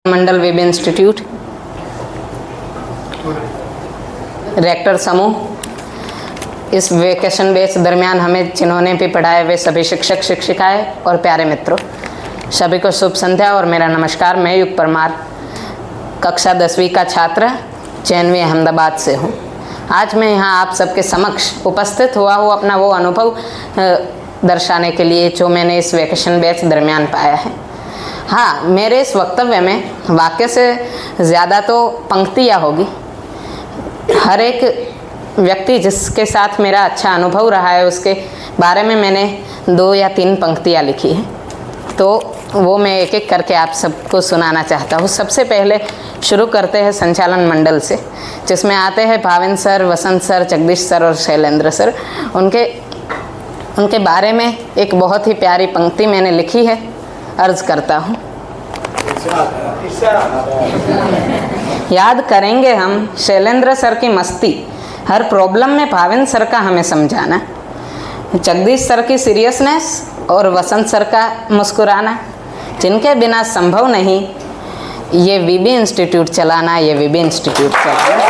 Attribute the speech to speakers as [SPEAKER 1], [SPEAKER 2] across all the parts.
[SPEAKER 1] मंडल web institute, rector समूह, इस vacation batch दरमियान हमें जिन्होंने भी पढ़ाया वे सभी शिक्षक शिक्षिकाएं और प्यारे मित्रों, सभी को शुभ संध्या और मेरा नमस्कार। मैं युग परमार कक्षा 10वीं का छात्र चैनवी अहमदाबाद से हूँ। आज मैं यहाँ आप सबके समक्ष उपस्थित हुआ हूँ अपना वो अनुभव दर्शाने के लिए जो मैंने इस वेकेशन बैच दरमियान पाया है। हाँ, मेरे इस वक्तव्य में वाक्य से ज़्यादा तो पंक्तियाँ होगी। हर एक व्यक्ति जिसके साथ मेरा अच्छा अनुभव रहा है उसके बारे में मैंने 2 या 3 पंक्तियाँ लिखी हैं, तो वो मैं एक एक करके आप सबको सुनाना चाहता हूँ। सबसे पहले शुरू करते हैं संचालन मंडल से, जिसमें आते हैं भाविन सर, वसंत सर, जगदीश सर और शैलेंद्र सर। उनके बारे में एक बहुत ही प्यारी पंक्ति मैंने लिखी है, अर्ज करता हूँ। याद करेंगे हम शैलेंद्र सर की मस्ती, हर प्रॉब्लम में भाविन सर का हमें समझाना, जगदीश सर की सीरियसनेस और वसंत सर का मुस्कुराना, जिनके बिना संभव नहीं ये वीबी इंस्टीट्यूट चलाना, ये वीबी इंस्टीट्यूट चलाना।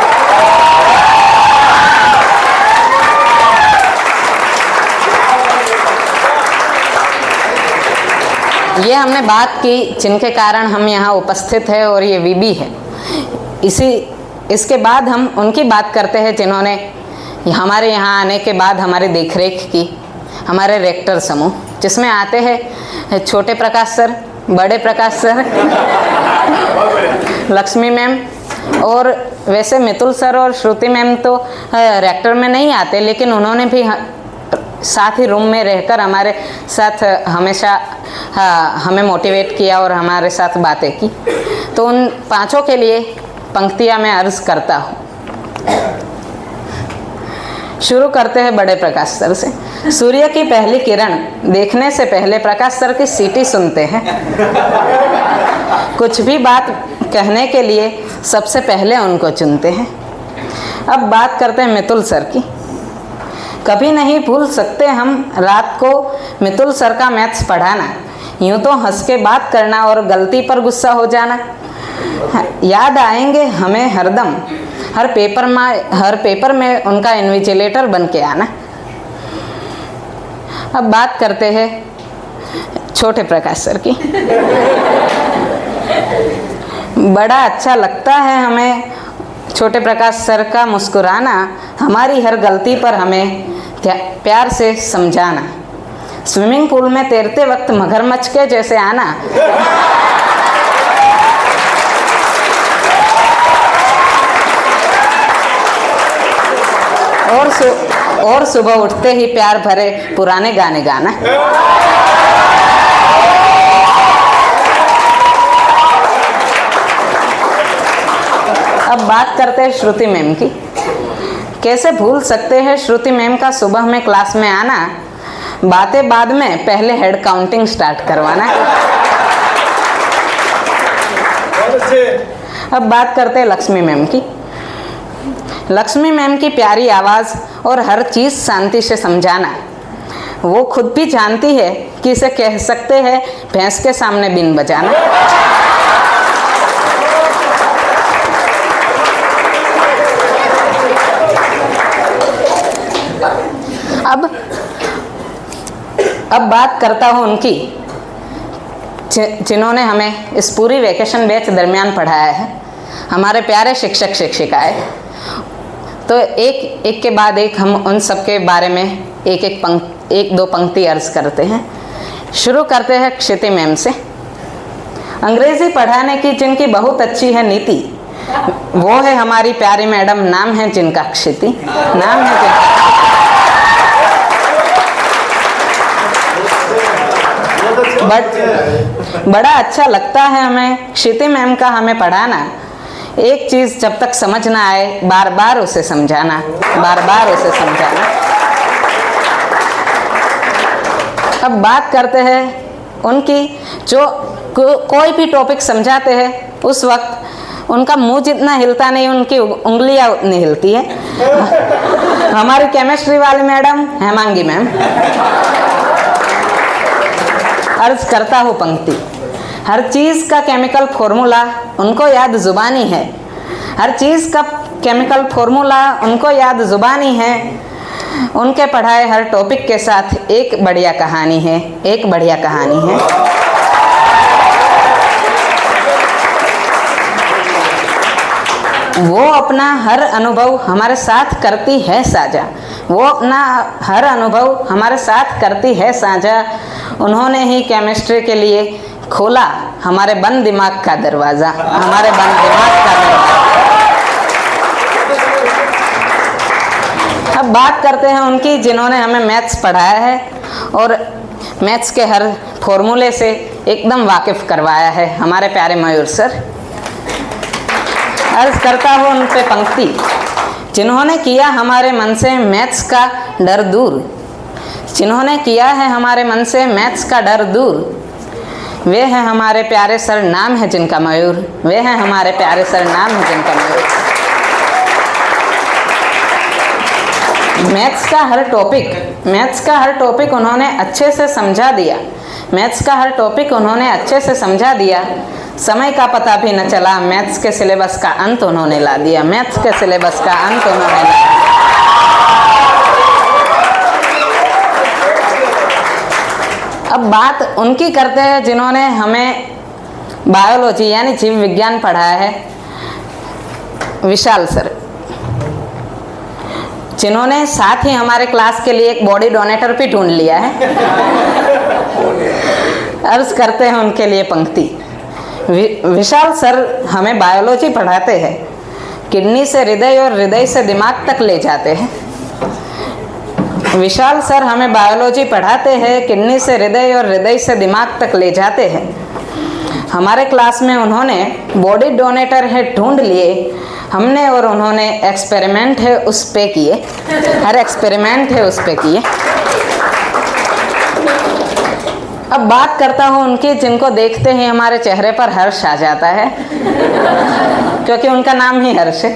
[SPEAKER 1] ये हमने बात की जिनके कारण हम यहाँ उपस्थित हैं और ये वीबी है। इसके बाद हम उनकी बात करते हैं जिन्होंने हमारे यहाँ आने के बाद हमारी देखरेख की, हमारे रेक्टर समूह, जिसमें आते हैं छोटे प्रकाश सर, बड़े प्रकाश सर, लक्ष्मी मैम, और वैसे मितुल सर और श्रुति मैम तो रेक्टर में नहीं आते, लेकिन उन्होंने भी साथ ही रूम में रहकर हमारे साथ हमेशा हमें मोटिवेट किया और हमारे साथ बातें की। तो उन पांचों के लिए पंक्तियां मैं अर्ज करता हूँ। शुरू करते हैं बड़े प्रकाश सर से। सूर्य की पहली किरण देखने से पहले प्रकाश सर की सीटी सुनते हैं। कुछ भी बात कहने के लिए सबसे पहले उनको चुनते हैं। अब बात करते हैं मितुल सर की। कभी नहीं भूल सकते हम रात को मितुल सर का मैथ्स पढ़ाना, यूं तो हंस के बात करना और गलती पर गुस्सा हो जाना। याद आएंगे हमें हरदम, हर पेपर में उनका इन्विजिलेटर बन के आना। अब बात करते हैं छोटे प्रकाश सर की। बड़ा अच्छा लगता है हमें छोटे प्रकाश सर का मुस्कुराना, हमारी हर गलती पर हमें प्यार से समझाना, स्विमिंग पूल में तैरते वक्त मगरमच्छ के जैसे आना, और सुबह उठते ही प्यार भरे पुराने गाने गाना। अब बात करते हैं श्रुति मैम की। कैसे भूल सकते हैं श्रुति मैम का सुबह में क्लास में आना, बातें बाद में, पहले हेड काउंटिंग स्टार्ट करवाना। अब बात करते हैं लक्ष्मी मैम की। लक्ष्मी मैम की प्यारी आवाज़ और हर चीज़ शांति से समझाना। वो खुद भी जानती है कि इसे कह सकते हैं भैंस के सामने बीन बजाना। अब बात करता हूँ उनकी जिन्होंने हमें इस पूरी वेकेशन बैच दरमियान पढ़ाया है, हमारे प्यारे शिक्षक शिक्षिकाएं। तो एक के बाद एक हम उन सब के बारे में एक दो पंक्ति अर्ज करते हैं। शुरू करते हैं क्षिति मैम से। अंग्रेजी पढ़ाने की जिनकी बहुत अच्छी है नीति, वो है हमारी प्यारी मैडम, नाम है जिनका क्षिति, नाम है जिनका। बड़ा अच्छा लगता है हमें क्षिति मैम का हमें पढ़ाना। एक चीज़ जब तक समझ ना आए बार बार उसे समझाना, बार बार उसे समझाना। अब बात करते हैं उनकी जो कोई भी टॉपिक समझाते हैं उस वक्त उनका मुंह जितना हिलता नहीं, उनकी उंगलियां उतनी हिलती है। हमारी केमिस्ट्री वाली मैडम हेमांगी मैम। अर्ज करता हूँ पंक्ति। हर चीज़ का केमिकल फॉर्मूला उनको याद जुबानी है, हर चीज़ का केमिकल फॉर्मूला उनको याद जुबानी है। उनके पढ़ाए हर टॉपिक के साथ एक बढ़िया कहानी है, एक बढ़िया कहानी है। वो अपना हर अनुभव हमारे साथ करती है साझा, वो अपना हर अनुभव हमारे साथ करती है साझा। उन्होंने ही केमिस्ट्री के लिए खोला हमारे बंद दिमाग का दरवाज़ा, हमारे बंद दिमाग का दरवाज़ा। अब बात करते हैं उनकी जिन्होंने हमें मैथ्स पढ़ाया है और मैथ्स के हर फॉर्मूले से एकदम वाकिफ़ करवाया है, हमारे प्यारे मयूर सर। अर्ज करता हूँ उन पे पंक्ति, जिन्होंने किया हमारे मन से मैथ्स का डर दूर, जिन्होंने किया है हमारे मन से मैथ्स का डर दूर, वे हैं हमारे प्यारे सर, नाम है जिनका मयूर, वे हैं हमारे प्यारे सर, नाम है जिनका मयूर। मैथ्स का हर टॉपिक उन्होंने अच्छे से समझा दिया, मैथ्स का हर टॉपिक उन्होंने अच्छे से समझा दिया। समय का पता भी न चला, मैथ्स के सिलेबस का अंत उन्होंने ला दिया, मैथ्स के सिलेबस का अंत उन्होंने ला दिया। अब बात उनकी करते हैं जिन्होंने हमें बायोलॉजी यानी जीव विज्ञान पढ़ाया है, विशाल सर, जिन्होंने साथ ही हमारे क्लास के लिए एक बॉडी डोनेटर भी ढूंढ लिया है। अर्ज करते हैं उनके लिए पंक्ति, विशाल सर हमें बायोलॉजी पढ़ाते हैं, किडनी से हृदय और हृदय से दिमाग तक ले जाते हैं। विशाल सर हमें बायोलॉजी पढ़ाते हैं, किडनी से हृदय और हृदय से दिमाग तक ले जाते हैं। हमारे क्लास में उन्होंने बॉडी डोनेटर है ढूंढ लिए, हमने और उन्होंने एक्सपेरिमेंट है उस पे किए, हर एक्सपेरिमेंट है उस पे किए। अब बात करता हूँ उनकी जिनको देखते ही हमारे चेहरे पर हर्ष आ जाता है, क्योंकि उनका नाम ही हर्ष है।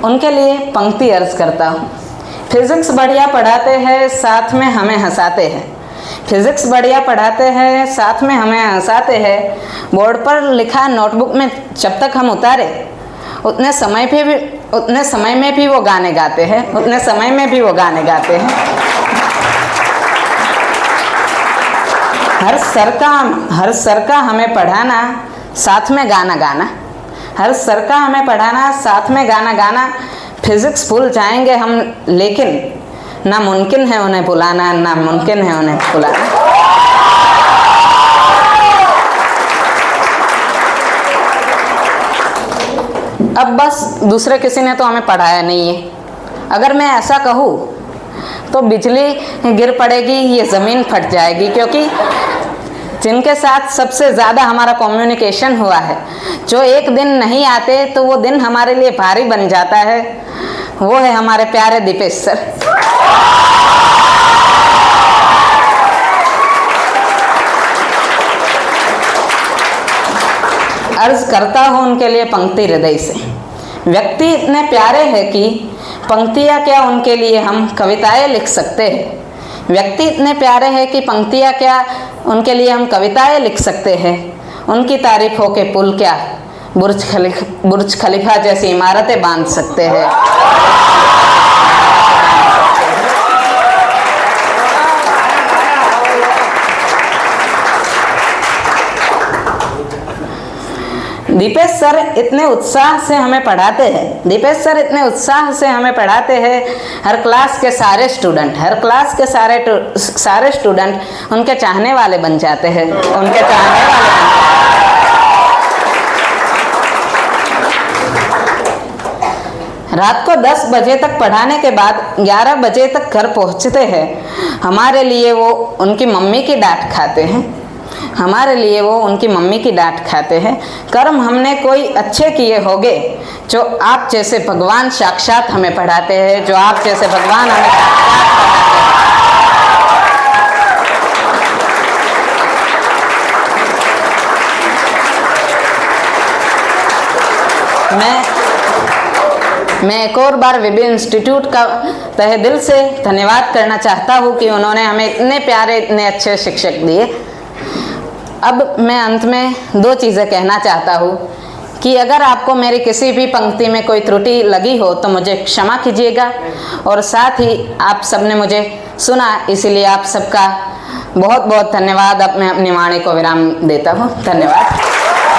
[SPEAKER 1] उनके लिए पंक्ति अर्ज करता हूँ, फिजिक्स बढ़िया पढ़ाते हैं साथ में हमें हंसाते हैं, फिजिक्स बढ़िया पढ़ाते हैं साथ में हमें हंसाते हैं। बोर्ड पर लिखा नोटबुक में जब तक हम उतारे उतने समय में भी वो गाने गाते हैं, उतने समय में भी वो गाने गाते हैं। हर सर का हमें पढ़ाना साथ में गाना गाना, हर सर का हमें पढ़ाना साथ में गाना गाना। फिजिक्स भूल जाएंगे हम लेकिन नामुमकिन है उन्हें भुलाना, नामुमकिन है उन्हें भुलाना। अब बस दूसरे किसी ने तो हमें पढ़ाया नहीं है। अगर मैं ऐसा कहूँ तो बिजली गिर पड़ेगी, ये ज़मीन फट जाएगी, क्योंकि जिनके साथ सबसे ज़्यादा हमारा कम्युनिकेशन हुआ है, जो एक दिन नहीं आते तो वो दिन हमारे लिए भारी बन जाता है, वो है हमारे प्यारे दीपेश सर। अर्ज करता हूँ उनके लिए पंक्ति हृदय से, व्यक्ति इतने प्यारे हैं कि पंक्तियाँ क्या उनके लिए हम कविताएं लिख सकते हैं। व्यक्ति इतने प्यारे हैं कि पंक्तियाँ क्या उनके लिए हम कविताएं लिख सकते हैं। उनकी तारीफों के पुल क्या बुर्ज खलीफा जैसी इमारतें बांध सकते हैं। दीपेश सर इतने उत्साह से हमें पढ़ाते हैं, दीपेश सर इतने उत्साह से हमें पढ़ाते हैं। हर क्लास के सारे स्टूडेंट उनके चाहने वाले बन जाते हैं, उनके चाहने वाले बन जाते हैं। रात को 10 बजे तक पढ़ाने के बाद 11 बजे तक घर पहुंचते हैं। हमारे लिए वो उनकी मम्मी की डांट खाते हैं, हमारे लिए वो उनकी मम्मी की डांट खाते हैं। कर्म हमने कोई अच्छे किए होंगे, जो आप जैसे भगवान साक्षात हमें पढ़ाते हैं, जो आप जैसे भगवान हमें साक्षात पढ़ाते हैं। मैं एक और बार विबी इंस्टीट्यूट का तहे दिल से धन्यवाद करना चाहता हूँ कि उन्होंने हमें इतने प्यारे इतने अच्छे शिक्षक दिए। अब मैं अंत में 2 चीज़ें कहना चाहता हूँ कि अगर आपको मेरी किसी भी पंक्ति में कोई त्रुटि लगी हो तो मुझे क्षमा कीजिएगा, और साथ ही आप सबने मुझे सुना, इसीलिए आप सबका बहुत बहुत धन्यवाद। अब मैं अपनी वाणी को विराम देता हूँ। धन्यवाद।